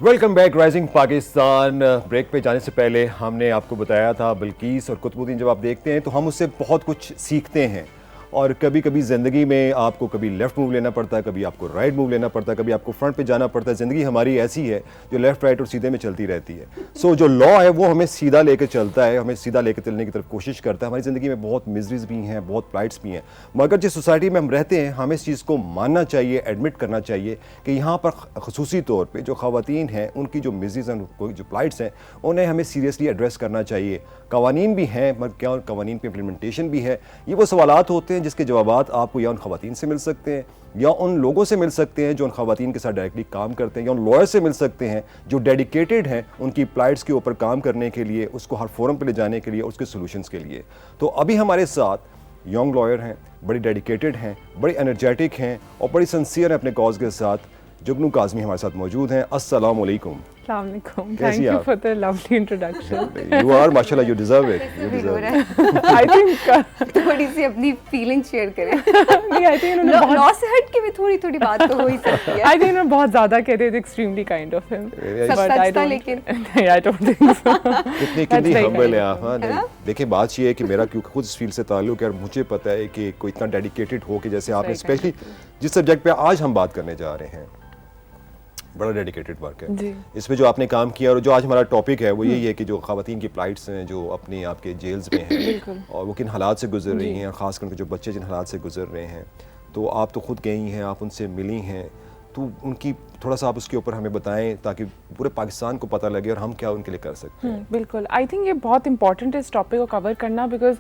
Welcome back rising Pakistan. Break پہ جانے سے پہلے ہم نے آپ کو بتایا تھا بلقیس اور قطب الدین جب آپ دیکھتے ہیں تو ہم اس سے بہت کچھ سیکھتے ہیں, اور کبھی کبھی زندگی میں آپ کو کبھی لیفٹ موو لینا پڑتا ہے, کبھی آپ کو رائٹ موو لینا پڑتا ہے, کبھی آپ کو فرنٹ پہ جانا پڑتا ہے. زندگی ہماری ایسی ہے جو لیفٹ رائٹ اور سیدھے میں چلتی رہتی ہے. سو جو لا ہے وہ ہمیں سیدھا لے کے چلتا ہے, ہمیں سیدھا لے کے چلنے کی طرف کوشش کرتا ہے. ہماری زندگی میں بہت مزریز بھی ہیں, بہت پلائٹس بھی ہیں, مگر جس سوسائٹی میں ہم رہتے ہیں ہمیں اس چیز کو ماننا چاہیے, ایڈمٹ کرنا چاہیے کہ یہاں پر خصوصی طور پہ جو خواتین ہیں ان کی جو مزریز ہیں, جو پلائٹس ہیں, انہیں ہمیں سیریسلی ایڈریس کرنا چاہیے. قوانین بھی ہیں مگر کیا قوانین پہ امپلیمنٹیشن بھی ہے. یہ وہ سوالات ہوتے ہیں جس کے جوابات آپ کو یا ان خواتین سے مل سکتے ہیں, یا ان لوگوں سے مل سکتے ہیں جو ان خواتین کے ساتھ ڈائریکٹلی کام کرتے ہیں, یا ان لائر سے مل سکتے ہیں جو ڈیڈیکیٹڈ ہیں ان کی پلائٹس کے اوپر کام کرنے کے لیے, اس کو ہر فورم پہ لے جانے کے لیے, اس کے سولوشنس کے لیے. تو ابھی ہمارے ساتھ ینگ لائر ہیں, بڑی ڈیڈیکیٹڈ ہیں, بڑی انرجیٹک ہیں اور بڑی سنسیئر ہیں اپنے کاز کے ساتھ. جگنو کاظمی ہمارے ساتھ موجود ہیں. السلام علیکم. السلام علیکم. Thank you for the lovely introduction. You are, mashallah, you deserve it. You deserve it. I think تھوڑی سی اپنی فیلنگ شیئر کریں. نہیں, I think انہوں نے لا سے ہٹ کے بھی تھوڑی تھوڑی بات تو ہو ہی سکتی ہے. I think انہوں نے بہت زیادہ کہتے تھے extremely kind of him. سب سچ تھا لیکن نہیں, I don't think so. کتنی ہمبل ہے آپ. ہاں دیکھیں بات یہ ہے کہ میرا کیونکہ خود اس فیلڈ سے تعلق ہے اور مجھے پتہ ہے کہ کوئی اتنا ڈیڈیکیٹڈ ہو کہ جیسے آپ نے اسپیشلی جس سبجیکٹ پہ آج ہم بات کرنے جا رہے ہیں, بڑا ڈیڈیکیٹڈ ورک ہے اس پہ جو آپ نے کام کیا. اور جو آج ہمارا ٹاپک ہے وہ یہی ہے کہ جو خواتین کی پلائٹس ہیں جو اپنے آپ کے جیلز میں ہیں اور وہ کن حالات سے گزر رہی ہیں, اور خاص کر کے جو بچے جن حالات سے گزر رہے ہیں. تو آپ تو خود گئی ہیں, آپ ان سے ملی ہیں, تو ان کی تھوڑا سا آپ اس کے اوپر ہمیں بتائیں تاکہ پورے پاکستان کو پتہ لگے اور ہم کیا ان کے لیے کر سکتے ہیں. بالکل, آئی تھنک یہ بہت امپورٹنٹ ہے اس ٹاپک کو کور کرنا, بیکاز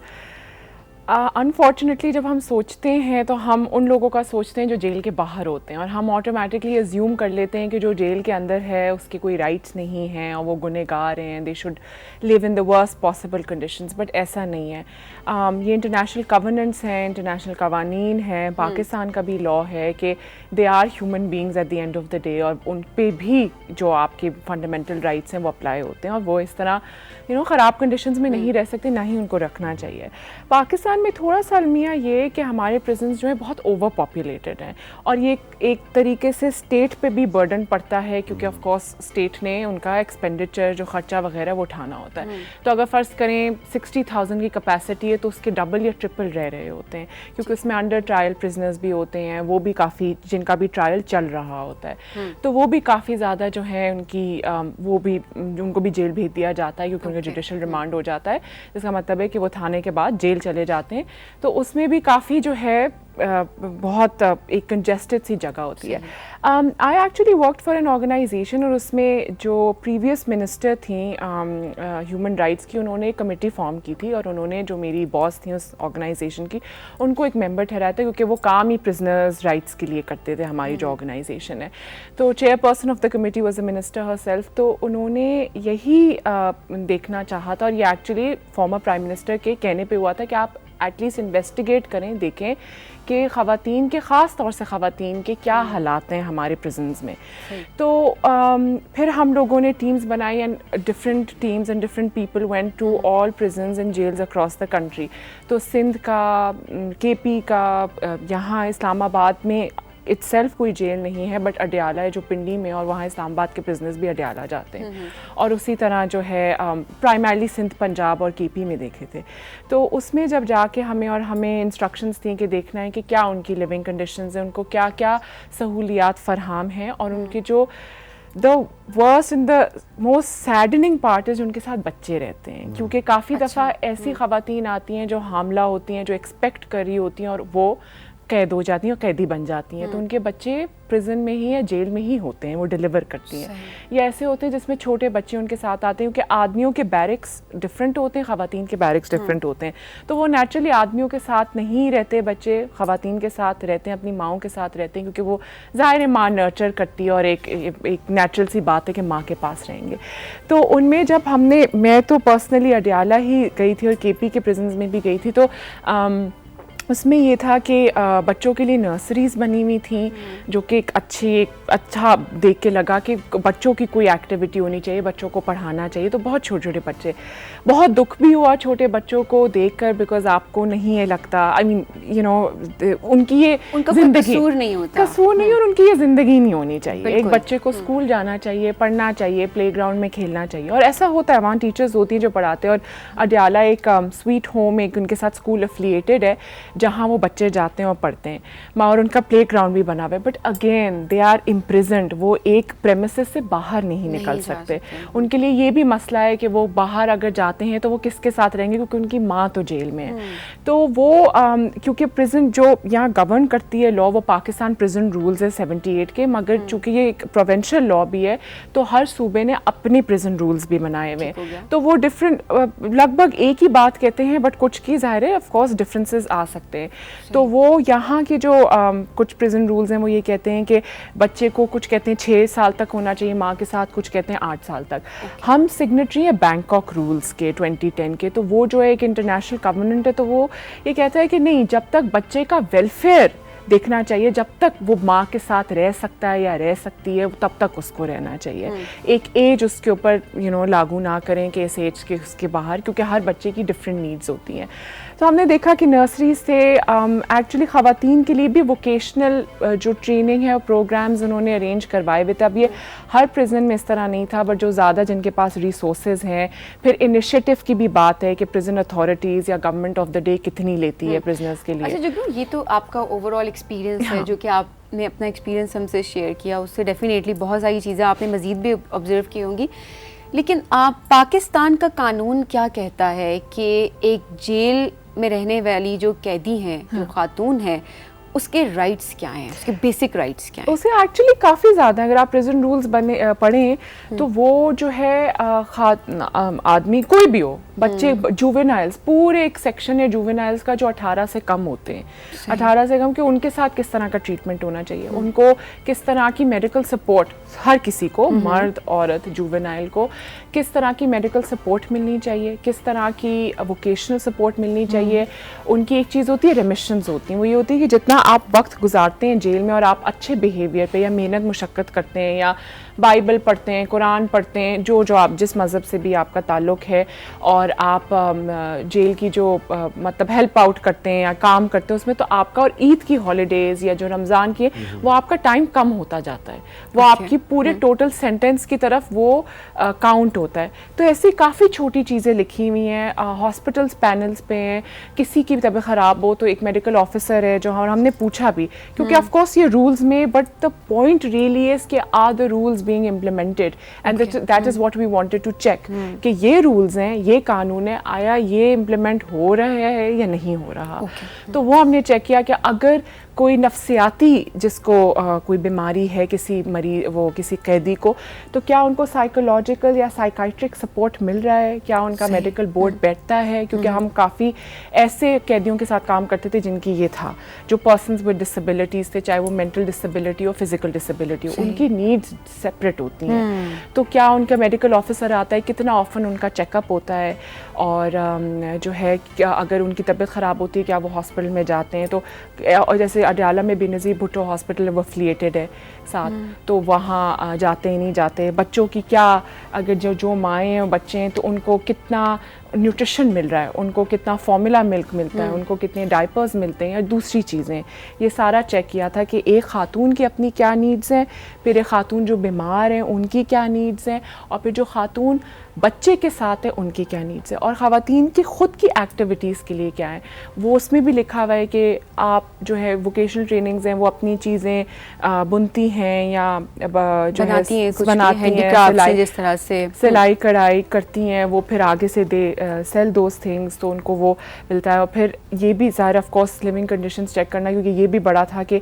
انفارچونیٹلی جب ہم سوچتے ہیں تو ہم ان لوگوں کا سوچتے ہیں جو جیل کے باہر ہوتے ہیں, اور ہم آٹومیٹکلی ایزیوم کر لیتے ہیں کہ جو جیل کے اندر ہے اس کے کوئی رائٹس نہیں ہیں اور وہ گنہگار ہیں, they should live in the worst possible conditions. But ایسا نہیں ہے. یہ انٹرنیشنل کووننٹس ہیں, انٹرنیشنل قوانین ہیں, پاکستان کا بھی لا ہے کہ they are human beings at the end of the day, اور ان پہ بھی جو آپ کے فنڈامنٹل رائٹس ہیں وہ اپلائی ہوتے ہیں, اور وہ اس طرح خراب کنڈیشنز میں نہیں رہ سکتے, نہ ہی ان کو رکھنا چاہیے. پاکستان میں تھوڑا سا المیہ یہ کہ ہمارے پرزنس جو ہیں بہت اوور پاپولیٹڈ ہیں, اور یہ ایک طریقے سے اسٹیٹ پہ بھی برڈن پڑتا ہے, کیونکہ آف کورس اسٹیٹ نے ان کا ایکسپینڈیچر جو خرچہ وغیرہ وہ اٹھانا ہوتا ہے. تو اگر فرض کریں 60,000 کی کیپیسٹی ہے تو اس کے ڈبل یا ٹرپل رہ رہے ہوتے ہیں, کیونکہ اس میں انڈر ٹرائل پرزنرز بھی ہوتے ہیں, وہ بھی کافی جن کا بھی ٹرائل چل رہا ہوتا ہے, تو وہ بھی کافی زیادہ جو ہے ان کی وہ بھی ان کو بھی جیل بھیج دیا جاتا ہے, کیونکہ ان کا جوڈیشل ریمانڈ ہو جاتا ہے, جس کا مطلب ہے کہ وہ تھانے کے بعد جیل چلے جاتے ہیں. تو اس میں بھی کافی جو ہے بہت ایک کنجسٹڈ سی جگہ ہوتی ہے. I actually worked for an organisation, اور اس میں جو پریویس منسٹر تھیں ہیومن رائٹس کی, انہوں نے ایک کمیٹی فارم کی تھی, اور انہوں نے جو میری باس تھیں اس آرگنائزیشن کی ان کو ایک ممبر ٹھہرایا تھا, کیونکہ وہ کام ہی پرزنرز رائٹس کے لیے کرتے تھے ہماری جو آرگنائزیشن ہے. تو chair person of the committee was a minister her self. تو انہوں نے یہی دیکھنا چاہا تھا, اور یہ ایکچولی فارمر پرائم منسٹر کے کہنے پہ ہوا تھا کہ آپ ایٹ لیسٹ انویسٹیگیٹ کریں, دیکھیں کہ خواتین کے, خاص طور سے خواتین کے کیا حالات ہیں ہمارے پرزنز میں. تو پھر ہم لوگوں نے ٹیمز بنائی, and different teams and different people went to all prisons and jails across the country. تو سندھ کا, کے پی کا, یہاں اسلام آباد میں اٹ سیلف کوئی جیل نہیں ہے, بٹ اڈیالہ ہے جو پنڈی میں, اور وہاں اسلام آباد کے پرزنرز بھی اڈیالہ جاتے ہیں. اور اسی طرح جو ہے پرائمرلی سندھ, پنجاب اور کے پی میں دیکھے تھے. تو اس میں جب جا کے ہمیں انسٹرکشنز تھیں کہ دیکھنا ہے کہ کیا ان کی لیونگ کنڈیشنز ہیں, ان کو کیا کیا سہولیات فراہم ہیں, اور ان کے جو the worst and the most saddening part ہے جو ان کے ساتھ بچے رہتے ہیں, کیونکہ کافی دفعہ ایسی خواتین آتی ہیں جو حاملہ ہوتی ہیں, جو ایکسپیکٹ کر رہی ہوتی ہیں, اور وہ قید ہو جاتی ہیں اور قیدی بن جاتی ہیں. تو ان کے بچے پرزن میں ہی یا جیل میں ہی ہوتے ہیں, وہ ڈیلیور کرتی ہیں. یا ایسے ہوتے ہیں جس میں چھوٹے بچے ان کے ساتھ آتے ہیں, کیونکہ آدمیوں کے بیرکس ڈفرینٹ ہوتے ہیں, خواتین کے بیرکس ڈفرینٹ ہوتے ہیں. تو وہ نیچرلی آدمیوں کے ساتھ نہیں رہتے بچے, خواتین کے ساتھ رہتے ہیں, اپنی ماؤں کے ساتھ رہتے ہیں, کیونکہ وہ ظاہر ہے ماں نرچر کرتی ہے, اور ایک نیچرل سی بات ہے کہ ماں کے پاس رہیں گے. تو ان میں جب ہم نے, میں تو پرسنلی اڈیالہ ہی گئی تھی اور کے پی کے پرزنز میں بھی گئی تھی, تو اس میں یہ تھا کہ بچوں کے لیے نرسریز بنی ہوئی تھیں جو کہ ایک اچھا دیکھ کے لگا کہ بچوں کی کوئی ایکٹیویٹی ہونی چاہیے, بچوں کو پڑھانا چاہیے. تو بہت چھوٹے چھوٹے بچے, بہت دکھ بھی ہوا چھوٹے بچوں کو دیکھ کر, بیکاز آپ کو نہیں ہے لگتا, آئی مین یو نو ان کی یہ زندگی قصور نہیں ہوتا, قصور نہیں, اور ان کی یہ زندگی نہیں ہونی چاہیے. ایک بچے کو اسکول جانا چاہیے, پڑھنا چاہیے, پلے گراؤنڈ میں کھیلنا چاہیے. اور ایسا ہوتا ہے, وہاں ٹیچرز ہوتی ہیں جو پڑھاتے ہیں. اور اڈیالہ ایک سویٹ ہوم ایک ان کے ساتھ اسکول افیلیٹڈ ہے جہاں وہ بچے جاتے ہیں اور پڑھتے ہیں, اور ان کا پلے گراؤنڈ بھی بنا ہوا ہے. بٹ اگین دے آر امپریزنڈ, وہ ایک پریمیسز سے باہر نہیں نکل سکتے. ان کے لیے یہ بھی مسئلہ ہے کہ وہ باہر اگر جاتے ہیں تو وہ کس کے ساتھ رہیں گے, کیونکہ ان کی ماں تو جیل میں ہے. تو وہ کیونکہ پرزن جو یہاں گورن کرتی ہے لا, وہ پاکستان پرزن رولز ہے 78 کے, مگر چونکہ یہ ایک پروونشل لا بھی ہے تو ہر صوبے نے اپنے پرزن رولز بھی بنائے ہوئے ہیں. تو وہ ڈفرینٹ لگ بھگ ایک ہی بات کہتے ہیں, بٹ کچھ کی ظاہر ہے آف کورس ڈفرینسز آ سکتے ہیں. تو وہ یہاں کے جو کچھ پرزن رولز ہیں وہ یہ کہتے ہیں کہ بچے کو کچھ کہتے ہیں 6 سال تک ہونا چاہیے ماں کے ساتھ, کچھ کہتے ہیں 8 سال تک. ہم سگنیٹری ہیں بینکاک رولز کے 2010 کے, تو وہ جو ہے ایک انٹرنیشنل کوننٹ ہے, تو وہ یہ کہتا ہے کہ نہیں, جب تک بچے کا ویلفیئر دیکھنا چاہیے, جب تک وہ ماں کے ساتھ رہ سکتا ہے یا رہ سکتی ہے تب تک اس کو رہنا چاہیے. ایک ایج اس کے اوپر لاگو نہ کریں کہ اس ایج کے اس کے باہر, کیونکہ ہر بچے کی ڈفرینٹ نیڈز ہوتی ہیں. تو ہم نے دیکھا کہ نرسری سے ایکچولی خواتین کے لیے بھی ووکیشنل جو ٹریننگ ہے وہ پروگرامز انہوں نے ارینج کروائے ہوئے تھے. اب یہ ہر پرزن میں اس طرح نہیں تھا, بٹ جو زیادہ جن کے پاس ریسورسز ہیں, پھر انیشیٹو کی بھی بات ہے کہ پرزن اتھارٹیز یا گورنمنٹ آف دا ڈے کتنی لیتی ہے پرزنرز کے لیے. اچھا جگنو, یہ تو آپ کا اوور آل ایکسپیرینس ہے جو کہ آپ نے اپنا ایکسپیرینس ہم سے شیئر کیا, اس سے ڈیفینیٹلی بہت ساری چیزیں آپ نے مزید بھی آبزرو کی ہوں گی. لیکن آپ پاکستان کا قانون کیا کہتا ہے کہ ایک جیل میں رہنے والی جو قیدی ہیں, جو خاتون ہیں, اس کے رائٹس کیا ہیں, اس کے بیسک رائٹس کیا ہیں؟ اسے ایکچولی کافی زیادہ اگر آپ پریزن رولز پڑھیں تو وہ جو ہے آدمی کوئی بھی ہو, بچے جووینائلز, پورے ایک سیکشن ہے جووینائلز کا جو 18 سے کم ہوتے ہیں, 18 سے کم, کہ ان کے ساتھ کس طرح کا ٹریٹمنٹ ہونا چاہیے, ان کو کس طرح کی میڈیکل سپورٹ, ہر کسی کو, مرد عورت جووینائل کو کس طرح کی میڈیکل سپورٹ ملنی چاہیے, کس طرح کی ووکیشنل سپورٹ ملنی چاہیے. ان کی ایک چیز ہوتی ہے ریمیشنز ہوتی ہیں, وہ یہ ہوتی ہے کہ جتنا آپ وقت گزارتے ہیں جیل میں اور آپ اچھے بیہیویئر پہ یا محنت مشقت کرتے ہیں یا بائبل پڑھتے ہیں, قرآن پڑھتے ہیں, جو آپ جس مذہب سے بھی آپ کا تعلق ہے, اور آپ جیل کی جو مطلب ہیلپ آؤٹ کرتے ہیں یا کام کرتے ہیں اس میں, تو آپ کا اور عید کی ہالیڈیز یا جو رمضان کی ہے وہ آپ کا ٹائم کم ہوتا جاتا ہے, وہ آپ کی پورے ٹوٹل سینٹینس کی طرف وہ کاؤنٹ ہوتا ہے. تو ایسی کافی چھوٹی چیزیں لکھی ہوئی ہیں. ہاسپٹلس پینلز پہ ہیں, کسی کی طبیعت خراب ہو تو ایک میڈیکل آفیسر ہے جو ہم نے پوچھا بھی, کیونکہ آف کورس یہ رولز میں, but the point really is کہ are the rules being implemented, and that is what we wanted to check کہ یہ رولز ہیں, یہ قانون ہے, آیا یہ امپلیمنٹ ہو رہا ہے یا نہیں ہو رہا. تو وہ ہم نے چیک کیا کہ اگر کوئی نفسیاتی جس کو کوئی بیماری ہے کسی قیدی کو, تو کیا ان کو سائیکولوجیکل یا سائیکائٹرک سپورٹ مل رہا ہے, کیا ان کا میڈیکل بورڈ بیٹھتا ہے, کیونکہ ہم کافی ایسے قیدیوں کے ساتھ کام کرتے تھے جن کی یہ تھا, جو پرسنز ود ڈسیبلٹیز تھے, چاہے وہ مینٹل ڈسیبلٹی ہو, فزیکل ڈسیبلٹی ہو, ان کی نیڈز سیپریٹ ہوتی ہیں. تو کیا ان کا میڈیکل آفیسر آتا ہے, کتنا آفن ان کا چیک اپ ہوتا ہے, اور جو ہے کیا اگر ان کی طبیعت خراب ہوتی ہے کیا وہ ہاسپٹل میں جاتے ہیں. تو جیسے اڈیالہ میں بے نظیر بھٹو ہاسپٹل وہ افیلیٹڈ ہے ساتھ, تو وہاں جاتے ہی نہیں جاتے. بچوں کی کیا, اگر جو مائیں ہیں بچے ہیں تو ان کو کتنا نیوٹریشن مل رہا ہے, ان کو کتنا فارمولا ملک ملتا ہے, ان کو کتنے ڈائپرز ملتے ہیں, یا دوسری چیزیں. یہ سارا چیک کیا تھا کہ ایک خاتون کی اپنی کیا نیڈز ہیں, پھر ایک خاتون جو بیمار ہیں ان کی کیا نیڈز ہیں, اور پھر جو خاتون بچے کے ساتھ ہے ان کی کیا نیڈز ہے, اور خواتین کی خود کی ایکٹیویٹیز کے لیے کیا ہیں. وہ اس میں بھی لکھا ہوا ہے کہ آپ جو ہے ووکیشنل ٹریننگز ہیں وہ اپنی چیزیں بنتی ہیں یا جو بناتی ہیں, جس طرح سے سلائی کڑھائی کرتی ہیں, وہ پھر آگے سے دے سیل دوز تھنگس, تو ان کو وہ ملتا ہے. اور پھر یہ بھی ظاہر of course living conditions check کرنا, کیونکہ یہ بھی بڑا تھا کہ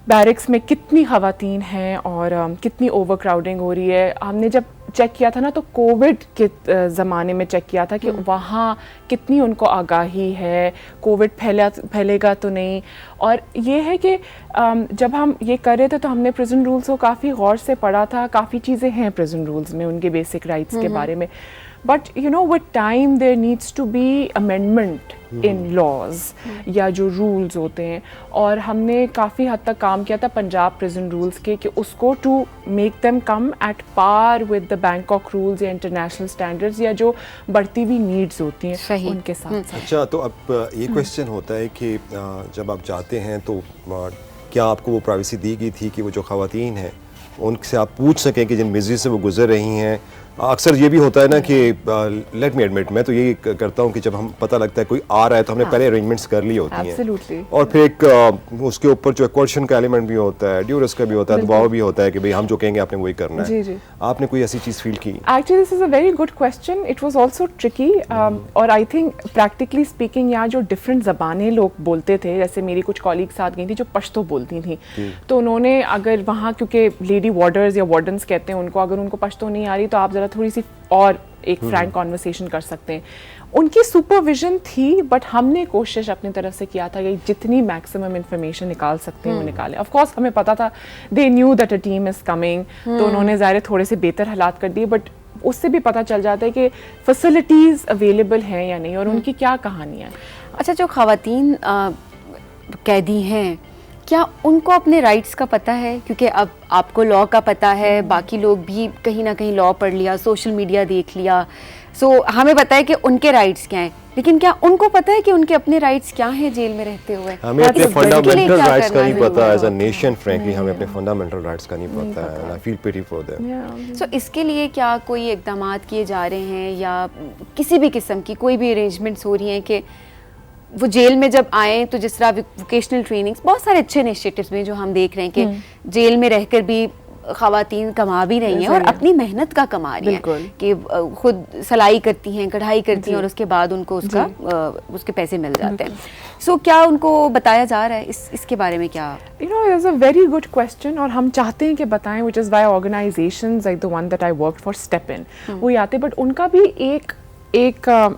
بیرکس میں کتنی خواتین ہیں اور کتنی اوور کراؤڈنگ ہو رہی ہے. ہم نے جب چیک کیا تھا نا تو کووڈ کے زمانے میں چیک کیا تھا کہ وہاں کتنی ان کو آگاہی ہے, کووڈ پھیلے گا تو نہیں. اور یہ ہے کہ جب ہم یہ کر رہے تھے تو ہم نے پرزن رولز کو کافی غور سے پڑھا تھا, کافی چیزیں ہیں پرزن رولز میں ان کے بیسک رائٹس کے بارے میں, But you know, with time there needs to be amendment in laws یا جو رولز ہوتے ہیں, اور ہم نے کافی حد تک کام کیا تھا پنجاب پرزن رولز کے کہ اس کو to make them come at par with the Bangkok rules یا انٹرنیشنل اسٹینڈرڈز یا جو بڑھتی ہوئی نیڈز ہوتی ہیں ان کے ساتھ ساتھ. اچھا, تو اب یہ کویشچن ہوتا ہے کہ جب آپ جاتے ہیں تو کیا آپ کو وہ پرائیویسی دی گئی تھی کہ وہ جو خواتین ہیں ان سے آپ پوچھ سکیں کہ جن مزری سے وہ گزر رہی ہیں؟ اکثر یہ بھی ہوتا ہے نا کہ لیٹ می ایڈمٹ, میں تو یہ کرتا ہوں کہ جب ہم پتہ لگتا ہے کوئی آ رہا ہے تو ہم نے پہلے ارینجمنٹس کر لی ہوتی ہیں, اور پھر ایک اس کے اوپر جو کوشچن کا ایلیمنٹ بھی ہوتا ہے, ڈیورس کا بھی ہوتا ہے, دباؤ بھی ہوتا ہے کہ بھئی ہم جو کہیں گے آپ نے وہی کرنا ہے. آپ نے کوئی ایسی چیز فیل کی؟ Actually this is a very good question. It was also Turkey, اور آئی تھنک پریکٹیکلی اسپیکنگ یہاں جو ڈفرینٹ زبانیں لوگ بولتے تھے, جیسے میری کچھ کالیگ ساتھ گئی تھی جو پشتو بولتی تھیں, تو انہوں نے اگر وہاں کیونکہ لیڈی وارڈرز یا وارڈنس کہتے ہیں ان کو, اگر ان کو پشتو نہیں آ رہی تو آپ ذرا تھوڑی سی اور ایک فرینک کانورسیشن کر سکتے ہیں. ان کی سپرویژن تھی, بٹ ہم نے کوشش اپنی طرف سے کیا تھا کہ جتنی میکسیمم انفارمیشن نکال سکتے ہیں وہ نکالیں. آف کورس ہمیں پتا تھا they knew that a team is coming, تو انہوں نے ظاہر تھوڑے سے بہتر حالات کر دیے, بٹ اس سے بھی پتہ چل جاتا ہے کہ فیسلٹیز اویلیبل ہیں یا نہیں اور ان کی کیا کہانیاں ہیں. اچھا, جو خواتین قیدی ہیں کیا ان کو اپنے رائٹس کا پتہ ہے؟ کیونکہ اب آپ کو لاء کا پتہ ہے, باقی لوگ بھی کہیں نہ کہیں لاء پڑھ لیا, سوشل میڈیا دیکھ لیا, سو ہمیں پتہ ہے کہ ان کے رائٹس کیا ہیں, لیکن کیا ان کو پتہ ہے کہ ان کے اپنے رائٹس کیا ہیں جیل میں رہتے ہوئے؟ ہمیں اپنے فنڈامنٹل رائٹس کا نہیں پتہ. ایز اے نیشن فرینکلی ہمیں اپنے فنڈامنٹل رائٹس کا نہیں پتہ ہے. آئی فیل پیٹی فار دیم. سو اس کے لیے کیا کوئی اقدامات کیے جا رہے ہیں یا کسی بھی قسم کی کوئی بھی ارینجمنٹس ہو رہی ہیں کہ وہ جیل میں جب آئیں تو جس طرح ووکیشنل ٹریننگس, بہت سارے اچھے انیشیٹوز میں جو ہم دیکھ رہے ہیں کہ جیل میں رہ کر بھی خواتین کما بھی رہی ہیں اور اپنی محنت کا کما رہی ہیں, کہ خود سلائی کرتی ہیں, کڑھائی کرتی ہیں, اور اس کے بعد ان کو اس کے پیسے مل جاتے ہیں. سو کیا ان کو بتایا جا رہا ہے اس کے بارے میں؟ کیا You know, it's a very good question, اور ہم چاہتے ہیں کہ بتائیں, which is why organizations like the one that I worked for step in, وہ آتے, بٹ ان کا بھی ایک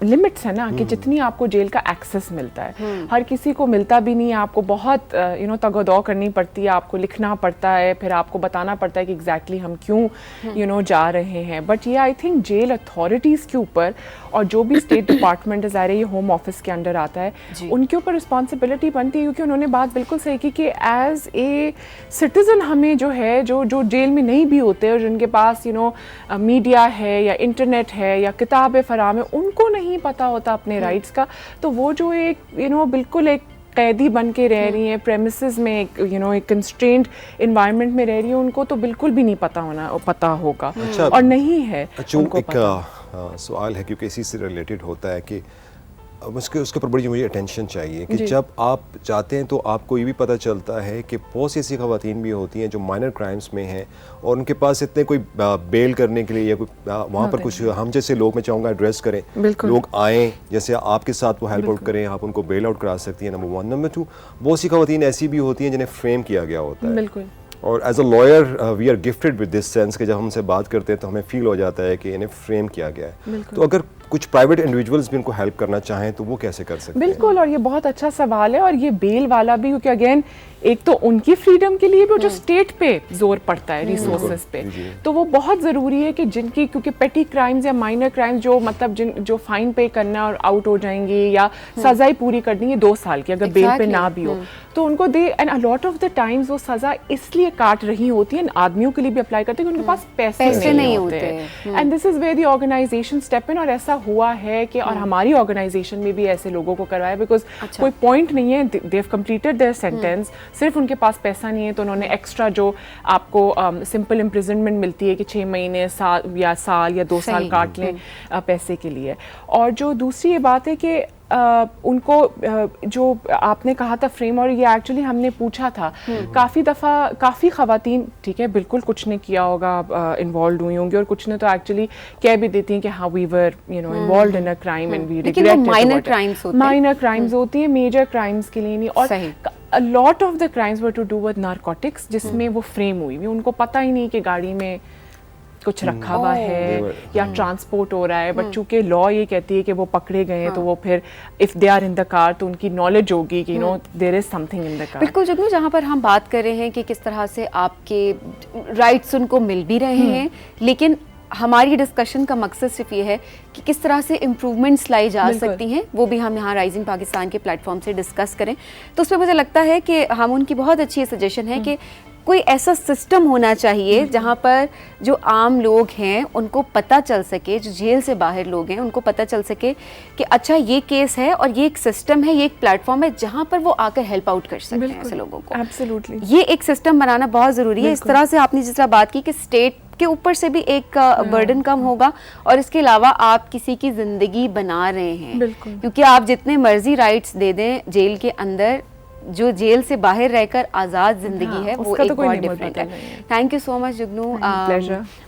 لمٹس ہے نا کہ جتنی آپ کو جیل کا ایکسیس ملتا ہے, ہر کسی کو ملتا بھی نہیں ہے. آپ کو بہت تگ و دو کرنی پڑتی ہے, آپ کو لکھنا پڑتا ہے, پھر آپ کو بتانا پڑتا ہے کہ ایگزیکٹلی ہم کیوں جا رہے ہیں. بٹ یہ آئی تھنک جیل اتھارٹیز کے اوپر, اور جو بھی اسٹیٹ ڈپارٹمنٹ ہے, ظاہر یہ ہوم آفس کے انڈر آتا ہے, ان کے اوپر رسپانسبلٹی بنتی ہے, کیونکہ انہوں نے بات بالکل صحیح کی کہ ایز اے سٹیزن ہمیں جو ہے جو جیل میں نہیں بھی ہوتے اور جن کے پاس میڈیا ہے یا انٹرنیٹ ہے یا کتابیں فراہم ہے, ان کو نہیں پتہ ہوتا اپنے رائٹس کا, تو وہ جو ایک بالکل ایک قیدی بن کے رہ رہی ہیں پریمیسز میں, ایک کنسٹرینڈ انوائرمنٹ میں رہ رہی ہیں, ان کو تو بالکل بھی نہیں پتہ ہوگا, اور نہیں ہے ان کو پتہ. سوال ہے کیونکہ اسی سے ریلیٹڈ ہوتا ہے کہ اس کے اوپر بڑی مجھے اٹینشن چاہیے کہ جب آپ جاتے ہیں تو آپ کو یہ بھی پتہ چلتا ہے کہ بہت سی ایسی خواتین بھی ہوتی ہیں جو مائنر کرائمز میں ہیں, اور ان کے پاس اتنے کوئی بیل کرنے کے لیے یا کوئی وہاں پر کچھ ہم جیسے لوگ, میں چاہوں گا ایڈریس کریں, لوگ آئیں جیسے آپ کے ساتھ وہ ہیلپ آؤٹ کریں, آپ ان کو بیل آؤٹ کرا سکتی ہیں, نمبر 1. نمبر 2, بہت سی خواتین ایسی بھی ہوتی ہیں جنہیں فریم کیا گیا ہوتا ہے. بالکل. اور as a lawyer we are gifted with this sense کہ جب ہم ان سے بات کرتے ہیں تو ہمیں فیل ہو جاتا ہے کہ انہیں فریم کیا گیا ہے. تو اگر کچھ پرائیویٹ انڈیویجولز بھی ان کو ہیلپ کرنا چاہیں تو وہ کیسے کر سکتے ہیں؟ بالکل, اور یہ بہت اچھا سوال ہے, اور یہ بیل والا بھی, کیونکہ اگین ایک تو ان کی فریڈم کے لیے بھی جو اسٹیٹ پہ زور پڑتا ہے ریسورسز پہ, تو وہ بہت ضروری ہے کہ جن کی, کیونکہ پیٹی کرائمز یا مائنر کرائمز جو جو فائن پے کرنا اور آؤٹ ہو جائیں گے یا سزا ہی پوری کر دیں گے 2 سال کی, اگر بیل پہ نہ بھی ہو, تو ان کو and a lot of the times وہ سزا اس لیے کاٹ رہی ہوتی ہیں, آدمیوں کے لیے بھی اپلائی کرتے ہیں کہ ان کے پاس پیسے نہیں ہوتے, and this is where the organisation step in. اور ایسا ہوا ہے کہ, اور ہماری آرگنائزیشن میں بھی ایسے لوگوں کو کروایا, بیکاز کوئی پوائنٹ نہیں ہے, they have completed their sentence, صرف ان کے پاس پیسہ نہیں ہے, تو انہوں نے ایکسٹرا جو آپ کو سمپل امپریزنمنٹ ملتی ہے کہ 6 مہینے سال یا 2 سال کاٹ لیں پیسے کے لیے. اور جو دوسری یہ بات ہے کہ ان کو جو آپ نے کہا تھا فریم, اور یہ ایکچولی ہم نے پوچھا تھا کافی دفعہ, کافی خواتین ٹھیک ہے بالکل کچھ نے کیا ہوگا, انوالوڈ ہوئی ہوں گی, اور کچھ نے تو ایکچولی کہہ بھی دیتی ہیں کہ ہاں we were involved in a crime and we regret. Minor crimes ہوتی ہیں, میجر کرائمز کے لیے نہیں. اور a lot of the crimes were to do with narcotics, جس میں وہ فریم ہوئی ہوئی, ان کو پتہ ہی نہیں کہ گاڑی میں کچھ رکھا ہوا ہے یا ٹرانسپورٹ ہو رہا ہے, بٹ چونکہ لا یہ کہتی ہے کہ وہ پکڑے گئے ہیں, تو وہ پھر اف دے آر ان دا کار تو ان کی نالج ہوگی کہ دیر از سم تھنگ ان دا کار. بالکل جگنو, جہاں پر ہم بات کر رہے ہیں کہ کس طرح سے آپ کے رائٹس ان کو مل بھی رہے ہیں, لیکن ہماری ڈسکشن کا مقصد صرف یہ ہے کہ کس طرح سے امپرومنٹس لائی جا سکتی ہیں, وہ بھی ہم یہاں رائزنگ پاکستان کے پلیٹ فارم سے ڈسکس کریں. تو اس پہ مجھے لگتا ہے کہ ہم ان کی بہت اچھی سجیشن ہے کہ کوئی ایسا سسٹم ہونا چاہیے جہاں پر جو عام لوگ ہیں ان کو پتہ چل سکے, جو جیل سے باہر لوگ ہیں ان کو پتہ چل سکے کہ اچھا یہ کیس ہے اور یہ ایک سسٹم ہے, یہ ایک پلیٹ فارم ہے جہاں پر وہ آ کر ہیلپ آؤٹ کر سکتے ہیں ایسے لوگوں کو. ایبسلیوٹلی یہ ایک سسٹم بنانا بہت ضروری ہے. اس طرح سے آپ نے جس طرح بات کی کہ اسٹیٹ کے اوپر سے بھی ایک برڈن کم ہوگا, اور اس کے علاوہ آپ کسی کی زندگی بنا رہے ہیں, کیونکہ آپ جتنے مرضی رائٹس دے دیں جیل کے اندر, جو جیل سے باہر رہ کر آزاد زندگی ہے وہ ایک بہت ڈفرینٹ ہے. تھینک یو سو مچ جگنو,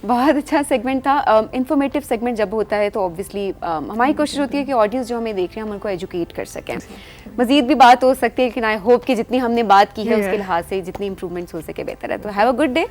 بہت اچھا سیگمنٹ تھا. انفارمیٹیو سیگمنٹ جب ہوتا ہے تو اوبویسلی ہماری کوشش ہوتی ہے کہ آڈینس جو ہمیں دیکھ رہے ہیں ہم ان کو ایجوکیٹ کر سکیں. مزید بھی بات ہو سکتی ہے لیکن آئی ہوپ کہ جتنی ہم نے بات کی ہے اس کے لحاظ سے جتنی امپرومنٹس ہو سکے بہتر ہے. تو ہیو اے گڈ ڈے.